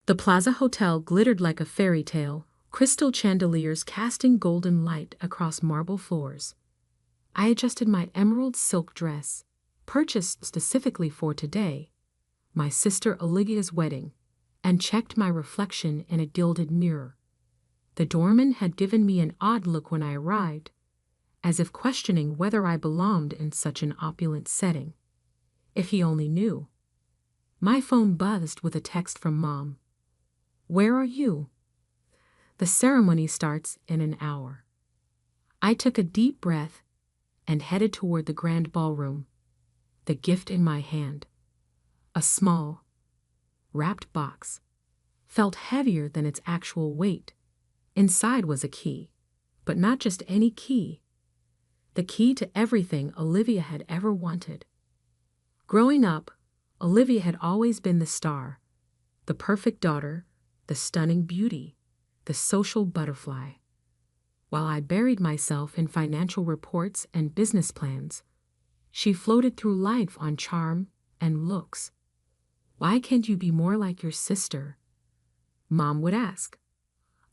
The Plaza Hotel glittered like a fairy tale, crystal chandeliers casting golden light across marble floors. I adjusted my emerald silk dress, purchased specifically for today, my sister Olivia's wedding, and checked my reflection in a gilded mirror. The doorman had given me an odd look when I arrived, as if questioning whether I belonged in such an opulent setting. If he only knew. My phone buzzed with a text from Mom. "Where are you?" "The ceremony starts in an hour." I took a deep breath and headed toward the grand ballroom, the gift in my hand. A small, wrapped box. Felt heavier than its actual weight. Inside was a key, but not just any key. The key to everything Olivia had ever wanted. Growing up, Olivia had always been the star, the perfect daughter, the stunning beauty, the social butterfly. While I buried myself in financial reports and business plans, she floated through life on charm and looks. "Why can't you be more like your sister?" Mom would ask.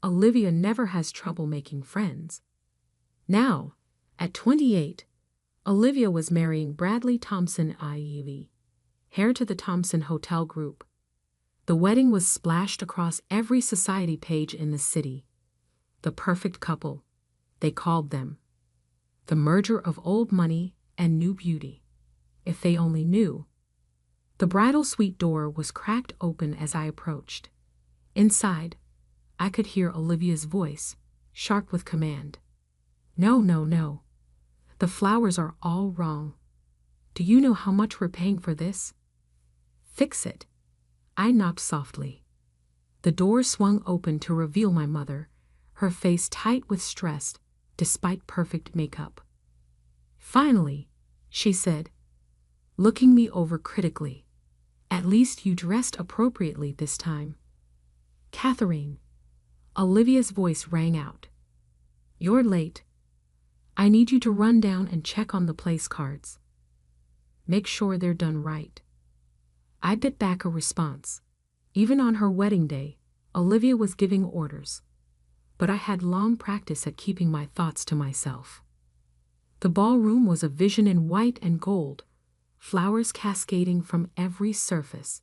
"Olivia never has trouble making friends." Now, at 28, Olivia was marrying Bradley Thompson Ivy, heir to the Thompson Hotel Group. The wedding was splashed across every society page in the city. The perfect couple, they called them. The merger of old money and new beauty. If they only knew. The bridal suite door was cracked open as I approached. Inside, I could hear Olivia's voice, sharp with command. "No, no, no. The flowers are all wrong. Do you know how much we're paying for this?" "Fix it." I knocked softly. The door swung open to reveal my mother, her face tight with stress, despite perfect makeup. "Finally," she said, looking me over critically. "At least you dressed appropriately this time." "Catherine," Olivia's voice rang out. "You're late. I need you to run down and check on the place cards. Make sure they're done right." I bit back a response. Even on her wedding day, Olivia was giving orders. But I had long practice at keeping my thoughts to myself. The ballroom was a vision in white and gold, flowers cascading from every surface.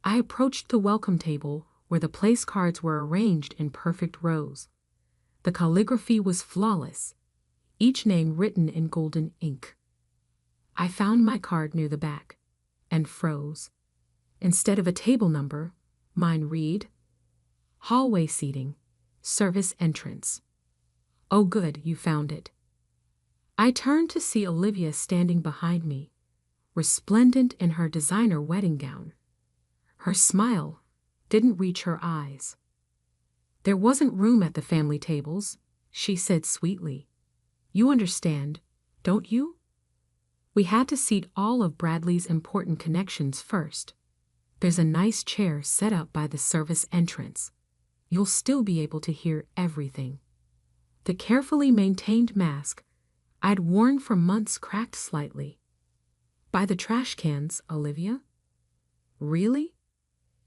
I approached the welcome table where the place cards were arranged in perfect rows. The calligraphy was flawless, each name written in golden ink. I found my card near the back and froze. Instead of a table number, mine read, "Hallway seating, service entrance." "Oh good, you found it." I turned to see Olivia standing behind me, resplendent in her designer wedding gown. Her smile didn't reach her eyes. "There wasn't room at the family tables," she said sweetly. "You understand, don't you? We had to seat all of Bradley's important connections first. There's a nice chair set up by the service entrance. You'll still be able to hear everything." The carefully maintained mask I'd worn for months cracked slightly. "By the trash cans, Olivia?" "Really?"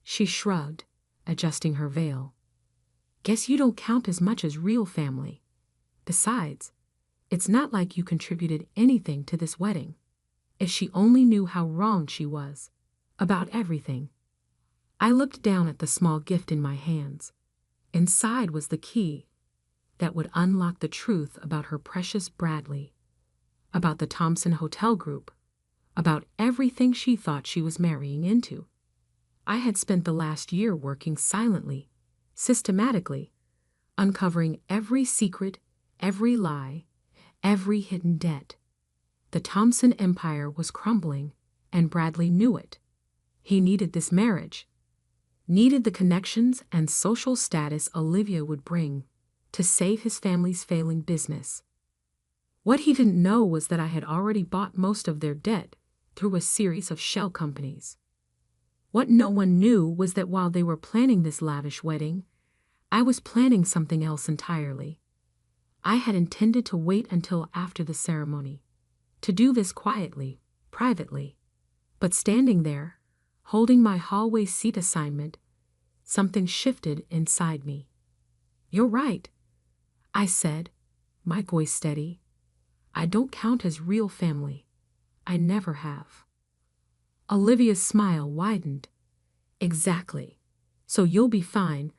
She shrugged, adjusting her veil. "Guess you don't count as much as real family. Besides, it's not like you contributed anything to this wedding." If she only knew how wrong she was. About everything. I looked down at the small gift in my hands. Inside was the key that would unlock the truth about her precious Bradley, about the Thompson Hotel Group, about everything she thought she was marrying into. I had spent the last year working silently, systematically, uncovering every secret, every lie, every hidden debt. The Thompson empire was crumbling, and Bradley knew it. He needed this marriage, needed the connections and social status Olivia would bring to save his family's failing business. What he didn't know was that I had already bought most of their debt through a series of shell companies. What no one knew was that while they were planning this lavish wedding, I was planning something else entirely. I had intended to wait until after the ceremony, to do this quietly, privately, but standing there, holding my hallway seat assignment, something shifted inside me. "You're right," I said, my voice steady. "I don't count as real family. I never have." Olivia's smile widened. "Exactly. So you'll be fine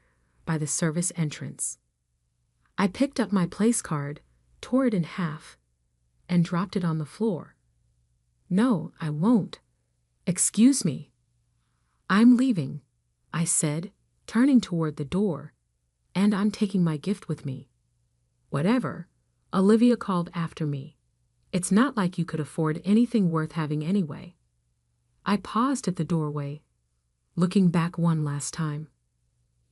by the service entrance." I picked up my place card, tore it in half, and dropped it on the floor. "No, I won't. Excuse me." "I'm leaving," I said, turning toward the door, "and I'm taking my gift with me." "Whatever," Olivia called after me. "It's not like you could afford anything worth having anyway." I paused at the doorway, looking back one last time.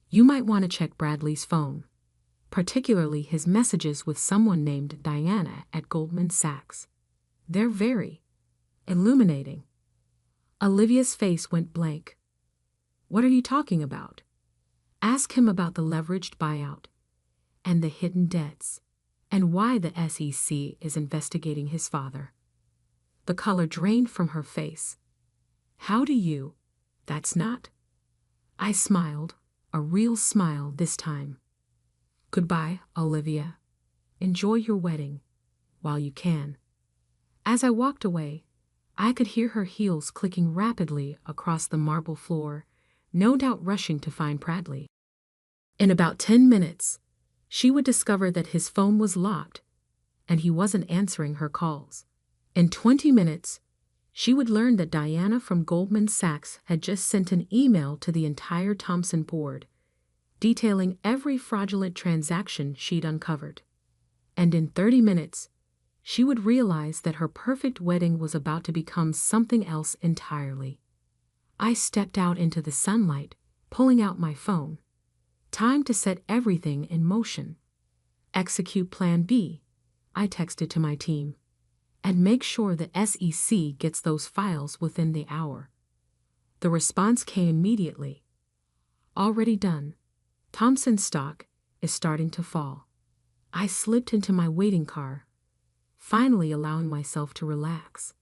"You might want to check Bradley's phone, particularly his messages with someone named Diana at Goldman Sachs. They're very illuminating." Olivia's face went blank. "What are you talking about?" "Ask him about the leveraged buyout and the hidden debts, and why the SEC is investigating his father." The color drained from her face. "How do you? That's not." I smiled, a real smile this time. "Goodbye, Olivia. Enjoy your wedding, while you can." As I walked away, I could hear her heels clicking rapidly across the marble floor, no doubt rushing to find Bradley. In about 10 minutes, she would discover that his phone was locked, and he wasn't answering her calls. In 20 minutes, she would learn that Diana from Goldman Sachs had just sent an email to the entire Thomson board, detailing every fraudulent transaction she'd uncovered. And in 30 minutes, she would realize that her perfect wedding was about to become something else entirely. I stepped out into the sunlight, pulling out my phone. Time to set everything in motion. "Execute Plan B," I texted to my team. "And make sure the SEC gets those files within the hour." The response came immediately. "Already done. Thomson stock is starting to fall." I slipped into my waiting car, finally allowing myself to relax.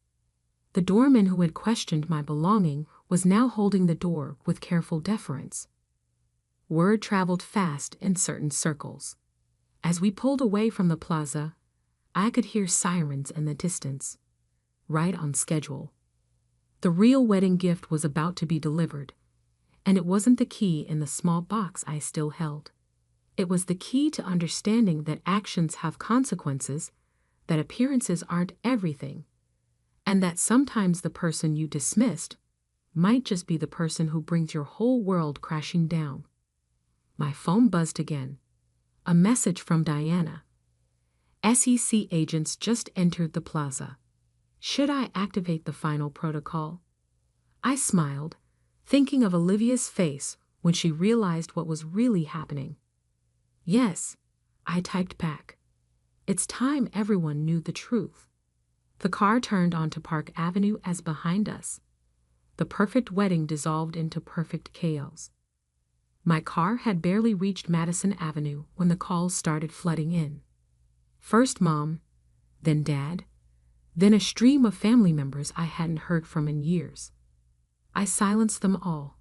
The doorman who had questioned my belonging was now holding the door with careful deference. Word traveled fast in certain circles. As we pulled away from the plaza, I could hear sirens in the distance. Right on schedule. The real wedding gift was about to be delivered, and it wasn't the key in the small box I still held. It was the key to understanding that actions have consequences, that appearances aren't everything, and that sometimes the person you dismissed might just be the person who brings your whole world crashing down. My phone buzzed again. A message from Diana. "SEC agents just entered the plaza. Should I activate the final protocol?" I smiled, thinking of Olivia's face when she realized what was really happening. "Yes," I typed back. "It's time everyone knew the truth." The car turned onto Park Avenue as behind us. The perfect wedding dissolved into perfect chaos. My car had barely reached Madison Avenue when the calls started flooding in. First Mom, then Dad, then a stream of family members I hadn't heard from in years. I silenced them all,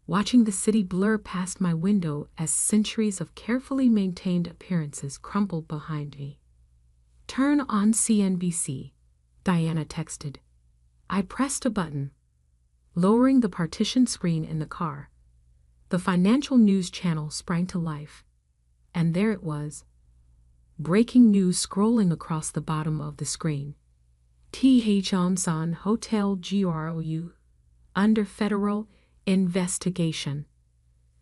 watching the city blur past my window as centuries of carefully maintained appearances crumbled behind me. "Turn on CNBC," Diana texted. I pressed a button, lowering the partition screen in the car. The financial news channel sprang to life, and there it was. Breaking news scrolling across the bottom of the screen. Thomson Hotel GROU under federal investigation.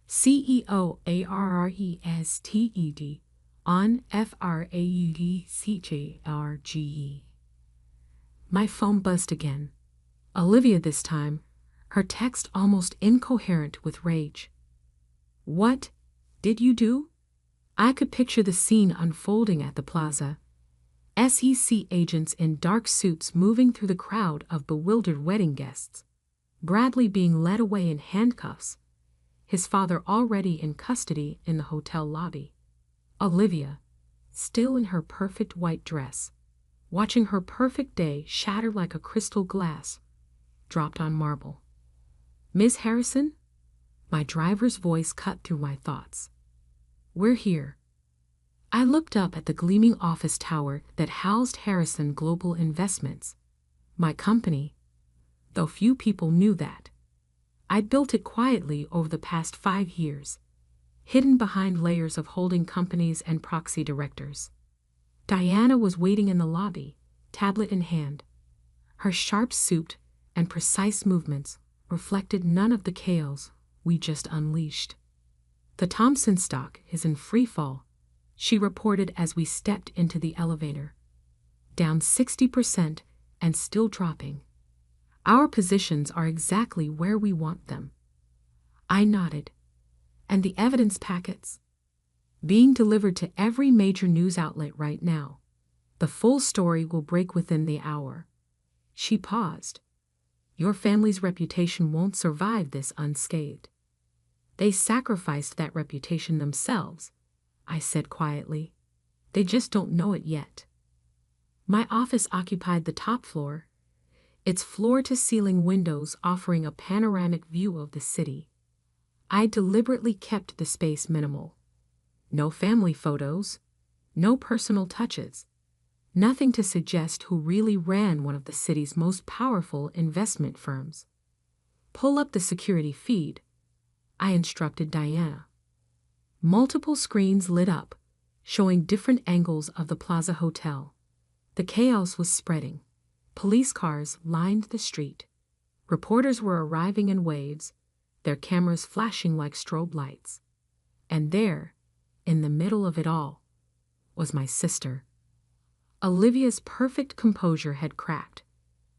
CEO ARRESTED on FRAUDCJRGE. My phone buzzed again. Olivia this time, her text almost incoherent with rage. "What did you do?" I could picture the scene unfolding at the plaza. SEC agents in dark suits moving through the crowd of bewildered wedding guests. Bradley being led away in handcuffs, his father already in custody in the hotel lobby. Olivia, still in her perfect white dress, watching her perfect day shatter like a crystal glass dropped on marble. "Miss Harrison?" My driver's voice cut through my thoughts. We're here. I looked up at the gleaming office tower that housed Harrison Global Investments, my company, though few people knew that. I'd built it quietly over the past 5 years, hidden behind layers of holding companies and proxy directors. Diana was waiting in the lobby, tablet in hand. Her sharp suit and precise movements reflected none of the chaos we just unleashed. The Thompson stock is in free fall, she reported as we stepped into the elevator. Down 60% and still dropping. Our positions are exactly where we want them. I nodded. And the evidence packets? Being delivered to every major news outlet right now. The full story will break within the hour. She paused. Your family's reputation won't survive this unscathed. They sacrificed that reputation themselves, I said quietly. They just don't know it yet. My office occupied the top floor, its floor-to-ceiling windows offering a panoramic view of the city. I deliberately kept the space minimal. No family photos, no personal touches, nothing to suggest who really ran one of the city's most powerful investment firms. Pull up the security feed, I instructed Diana. Multiple screens lit up, showing different angles of the Plaza Hotel. The chaos was spreading. Police cars lined the street. Reporters were arriving in waves, their cameras flashing like strobe lights. And there, in the middle of it all, was my sister. Olivia's perfect composure had cracked.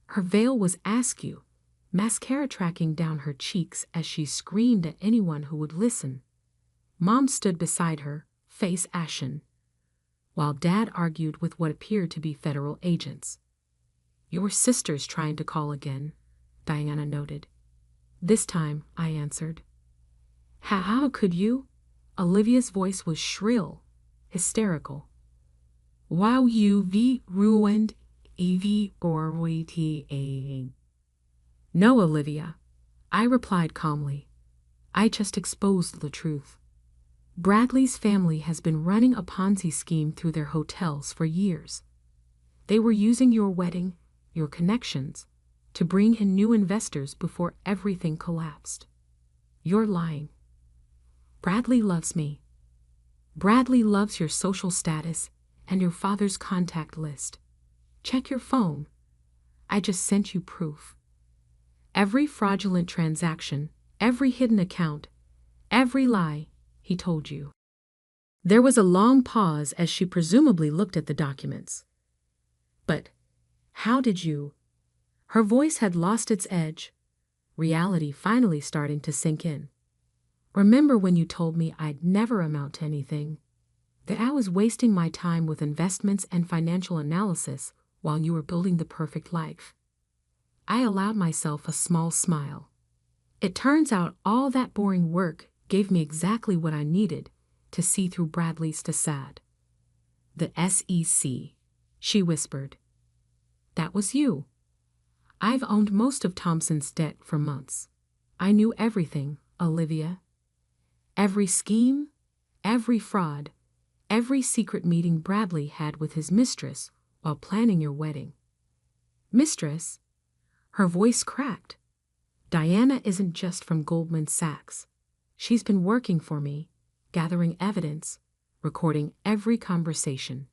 Her veil was askew, mascara tracking down her cheeks as she screamed at anyone who would listen. Mom stood beside her, face ashen, while Dad argued with what appeared to be federal agents. Your sister's trying to call again, Diana noted. This time, I answered. How could you? Olivia's voice was shrill, hysterical. Wow, you've ruined everything. No, Olivia, I replied calmly. I just exposed the truth. Bradley's family has been running a Ponzi scheme through their hotels for years. They were using your wedding, your connections, to bring in new investors before everything collapsed. You're lying. Bradley loves me. Bradley loves your social status and your father's contact list. Check your phone. I just sent you proof. Every fraudulent transaction, every hidden account, every lie, he told you. There was a long pause as she presumably looked at the documents. But how did you? Her voice had lost its edge, reality finally starting to sink in. Remember when you told me I'd never amount to anything? That I was wasting my time with investments and financial analysis while you were building the perfect life? I allowed myself a small smile. It turns out all that boring work gave me exactly what I needed to see through Bradley's facade. The SEC, she whispered. That was you. I've owned most of Thompson's debt for months. I knew everything, Olivia. Every scheme, every fraud, every secret meeting Bradley had with his mistress while planning your wedding. Mistress? Her voice cracked. Diana isn't just from Goldman Sachs. She's been working for me, gathering evidence, recording every conversation,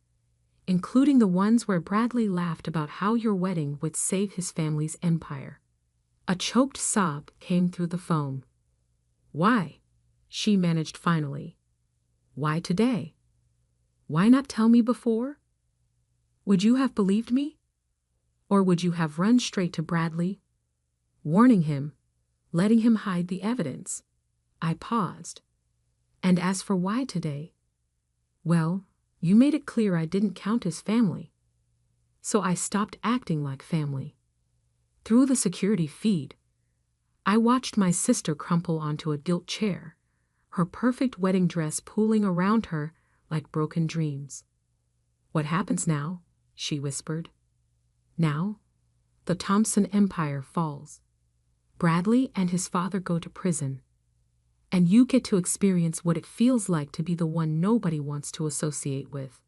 including the ones where Bradley laughed about how your wedding would save his family's empire. A choked sob came through the phone. Why? She managed finally. Why today? Why not tell me before? Would you have believed me? Or would you have run straight to Bradley, warning him, letting him hide the evidence? I paused. And as for why today? Well, you made it clear I didn't count as family. So I stopped acting like family. Through the security feed, I watched my sister crumple onto a gilt chair, her perfect wedding dress pooling around her like broken dreams. What happens now? She whispered. Now, the Thompson empire falls. Bradley and his father go to prison. And you get to experience what it feels like to be the one nobody wants to associate with.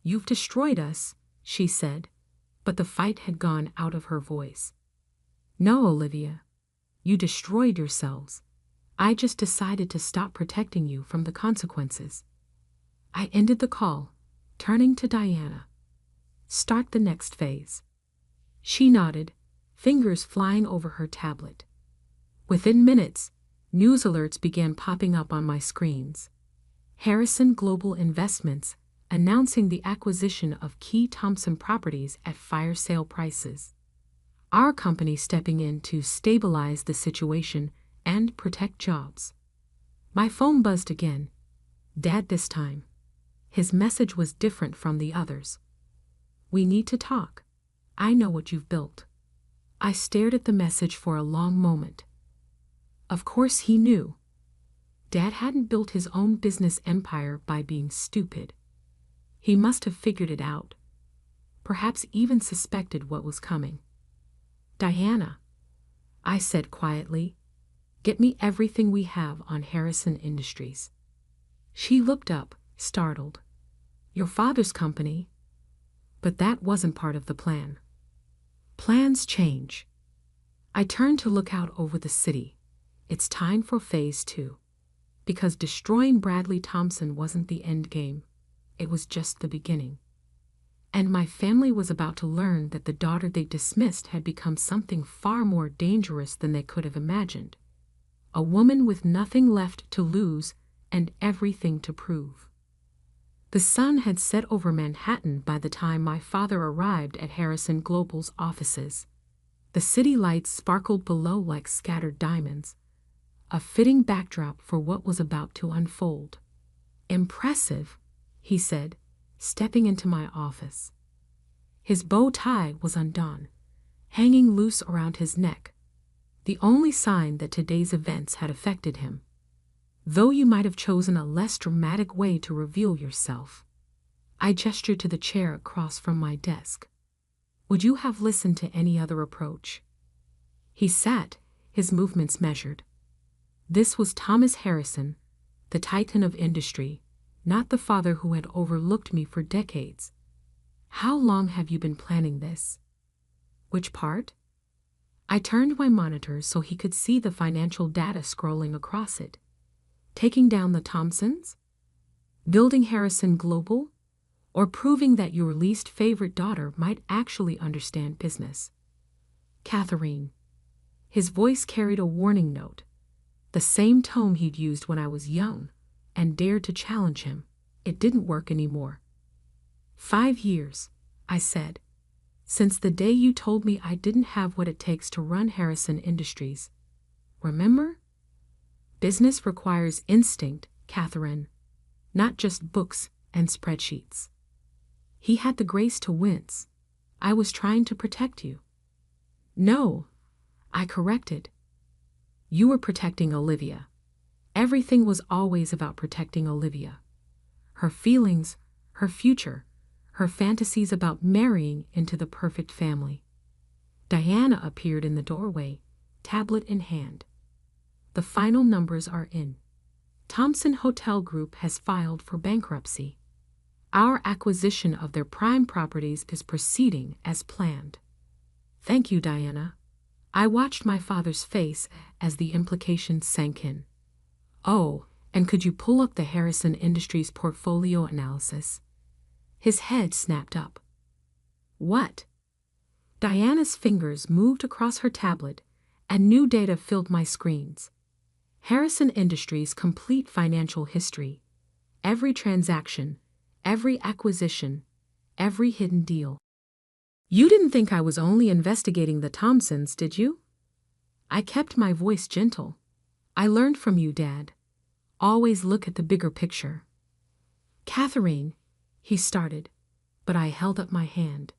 You've destroyed us, she said, but the fight had gone out of her voice. No, Olivia. You destroyed yourselves. I just decided to stop protecting you from the consequences. I ended the call, turning to Diana. Start the next phase. She nodded, fingers flying over her tablet. Within minutes, news alerts began popping up on my screens. Harrison Global Investments announcing the acquisition of key Thompson properties at fire sale prices. Our company stepping in to stabilize the situation and protect jobs. My phone buzzed again. Dad this time. His message was different from the others. We need to talk. I know what you've built. I stared at the message for a long moment. Of course he knew. Dad hadn't built his own business empire by being stupid. He must have figured it out. Perhaps even suspected what was coming. Diana, I said quietly, get me everything we have on Harrison Industries. She looked up, startled. Your father's company? But that wasn't part of the plan. Plans change. I turned to look out over the city. It's time for phase 2. Because destroying Bradley Thompson wasn't the end game. It was just the beginning. And my family was about to learn that the daughter they dismissed had become something far more dangerous than they could have imagined. A woman with nothing left to lose and everything to prove. The sun had set over Manhattan by the time my father arrived at Harrison Global's offices. The city lights sparkled below like scattered diamonds, a fitting backdrop for what was about to unfold. Impressive, he said, stepping into my office. His bow tie was undone, hanging loose around his neck, the only sign that today's events had affected him. Though you might have chosen a less dramatic way to reveal yourself. I gestured to the chair across from my desk. Would you have listened to any other approach? He sat, his movements measured. This was Thomas Harrison, the titan of industry, not the father who had overlooked me for decades. How long have you been planning this? Which part? I turned my monitor so he could see the financial data scrolling across it. Taking down the Thompsons? Building Harrison Global? Or proving that your least favorite daughter might actually understand business? Catherine. His voice carried a warning note, the same tone he'd used when I was young and dared to challenge him. It didn't work anymore. 5 years, I said, since the day you told me I didn't have what it takes to run Harrison Industries. Remember? Business requires instinct, Catherine, not just books and spreadsheets. He had the grace to wince. I was trying to protect you. No, I corrected. You were protecting Olivia. Everything was always about protecting Olivia. Her feelings, her future, her fantasies about marrying into the perfect family. Diana appeared in the doorway, tablet in hand. The final numbers are in. Thompson Hotel Group has filed for bankruptcy. Our acquisition of their prime properties is proceeding as planned. Thank you, Diana. I watched my father's face as the implications sank in. Oh, and could you pull up the Harrison Industries portfolio analysis? His head snapped up. What? Diana's fingers moved across her tablet, and new data filled my screens. Harrison Industries' complete financial history. Every transaction, every acquisition, every hidden deal. You didn't think I was only investigating the Thompsons, did you? I kept my voice gentle. I learned from you, Dad. Always look at the bigger picture. Catherine, he started, but I held up my hand.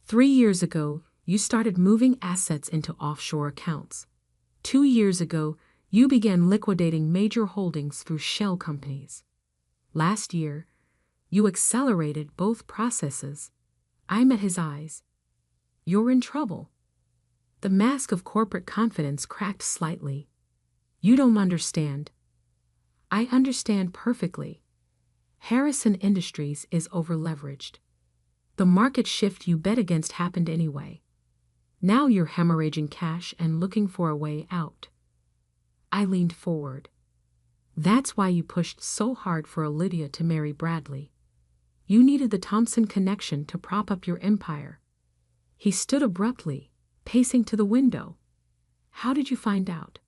3 years ago, you started moving assets into offshore accounts. 2 years ago, you began liquidating major holdings through shell companies. Last year, you accelerated both processes. I met his eyes. You're in trouble. The mask of corporate confidence cracked slightly. You don't understand. I understand perfectly. Harrison Industries is overleveraged. The market shift you bet against happened anyway. Now you're hemorrhaging cash and looking for a way out. I leaned forward. That's why you pushed so hard for Olivia to marry Bradley. You needed the Thompson connection to prop up your empire. He stood abruptly, pacing to the window. How did you find out?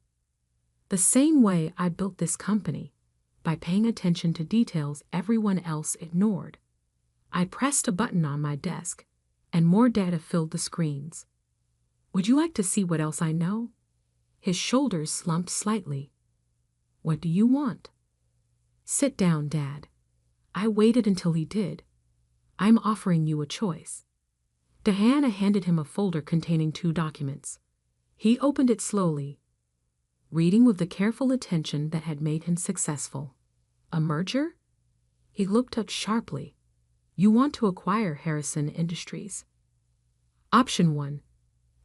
The same way I built this company, by paying attention to details everyone else ignored. I pressed a button on my desk, and more data filled the screens. Would you like to see what else I know? His shoulders slumped slightly. What do you want? Sit down, Dad. I waited until he did. I'm offering you a choice. Diana handed him a folder containing 2 documents. He opened it slowly, reading with the careful attention that had made him successful. A merger? He looked up sharply. You want to acquire Harrison Industries. Option 1.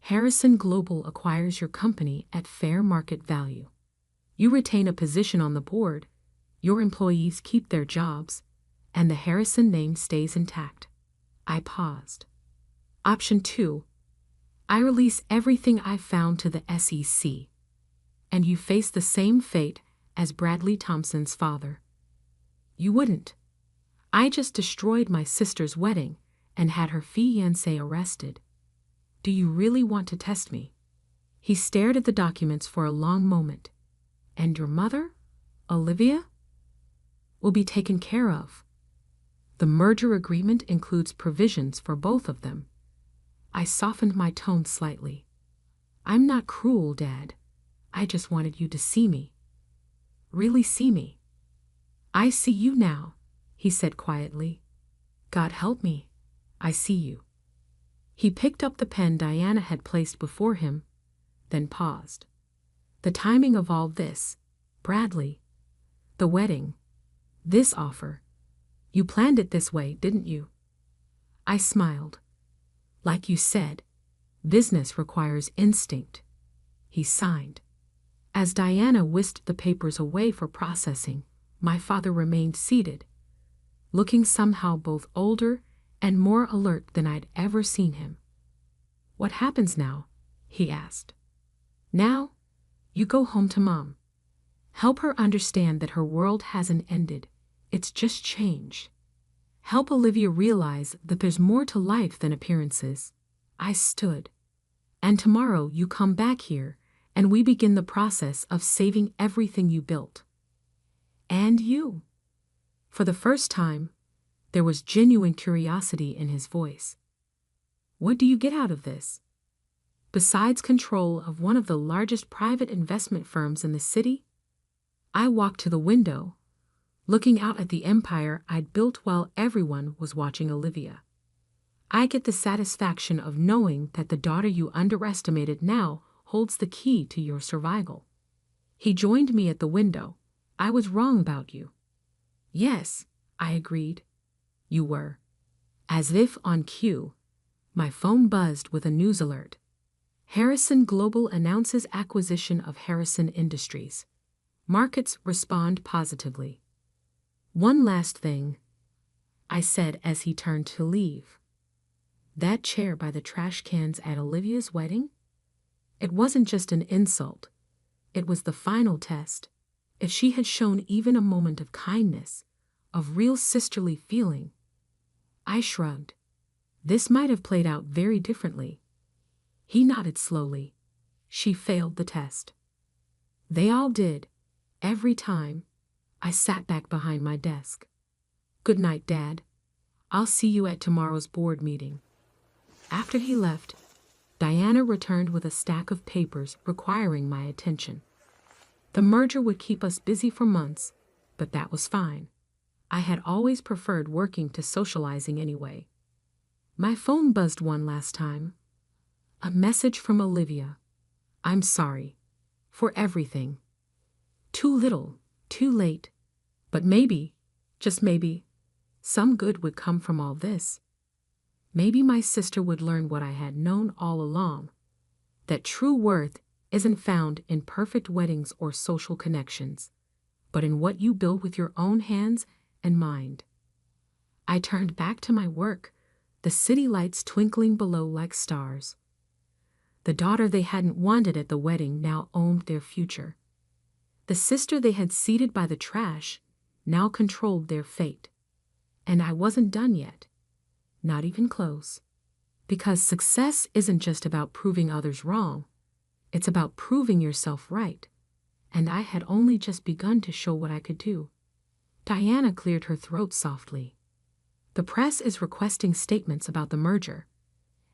Harrison Global acquires your company at fair market value. You retain a position on the board, your employees keep their jobs, and the Harrison name stays intact. I paused. Option 2. I release everything I've found to the SEC, and you face the same fate as Bradley Thompson's father. You wouldn't. I just destroyed my sister's wedding and had her fiancé arrested. Do you really want to test me? He stared at the documents for a long moment. And your mother, Olivia, will be taken care of. The merger agreement includes provisions for both of them. I softened my tone slightly. I'm not cruel, Dad. I just wanted you to see me. Really see me. I see you now, he said quietly. God help me. I see you. He picked up the pen Diana had placed before him, then paused. The timing of all this, Bradley, the wedding, this offer, you planned it this way, didn't you? I smiled. Like you said, business requires instinct. He signed. As Diana whisked the papers away for processing, my father remained seated, looking somehow both older and more alert than I'd ever seen him. What happens now? He asked. Now, you go home to Mom. Help her understand that her world hasn't ended, it's just changed. Help Olivia realize that there's more to life than appearances. I stood. And tomorrow you come back here, and we begin the process of saving everything you built. And you. For the first time, there was genuine curiosity in his voice. What do you get out of this? Besides control of one of the largest private investment firms in the city? I walked to the window, looking out at the empire I'd built while everyone was watching Olivia. I get the satisfaction of knowing that the daughter you underestimated now holds the key to your survival. He joined me at the window. I was wrong about you. Yes, I agreed. You were. As if on cue, my phone buzzed with a news alert. Harrison Global announces acquisition of Harrison Industries. Markets respond positively. One last thing, I said as he turned to leave. That chair by the trash cans at Olivia's wedding? It wasn't just an insult. It was the final test. If she had shown even a moment of kindness, of real sisterly feeling. I shrugged. This might have played out very differently. He nodded slowly. She failed the test. They all did. Every time. I sat back behind my desk. Good night, Dad. I'll see you at tomorrow's board meeting. After he left, Diana returned with a stack of papers requiring my attention. The merger would keep us busy for months, but that was fine. I had always preferred working to socializing anyway. My phone buzzed one last time. A message from Olivia. I'm sorry. For everything. Too little, too late. But maybe, just maybe, some good would come from all this. Maybe my sister would learn what I had known all along. That true worth isn't found in perfect weddings or social connections, but in what you build with your own hands and mind. I turned back to my work, the city lights twinkling below like stars. The daughter they hadn't wanted at the wedding now owned their future. The sister they had seated by the trash now controlled their fate. And I wasn't done yet. Not even close. Because success isn't just about proving others wrong. It's about proving yourself right. And I had only just begun to show what I could do. Diana cleared her throat softly. The press is requesting statements about the merger,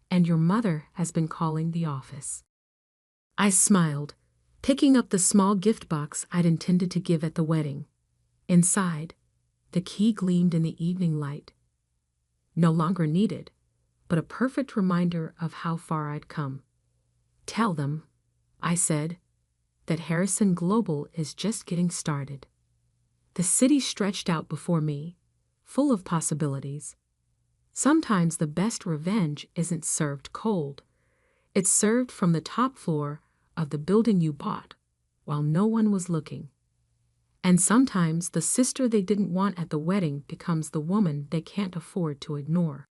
and your mother has been calling the office. I smiled, picking up the small gift box I'd intended to give at the wedding. Inside, the key gleamed in the evening light. No longer needed, but a perfect reminder of how far I'd come. Tell them, I said, that Harrison Global is just getting started. The city stretched out before me, full of possibilities. Sometimes the best revenge isn't served cold. It's served from the top floor of the building you bought, while no one was looking. And sometimes the sister they didn't want at the wedding becomes the woman they can't afford to ignore.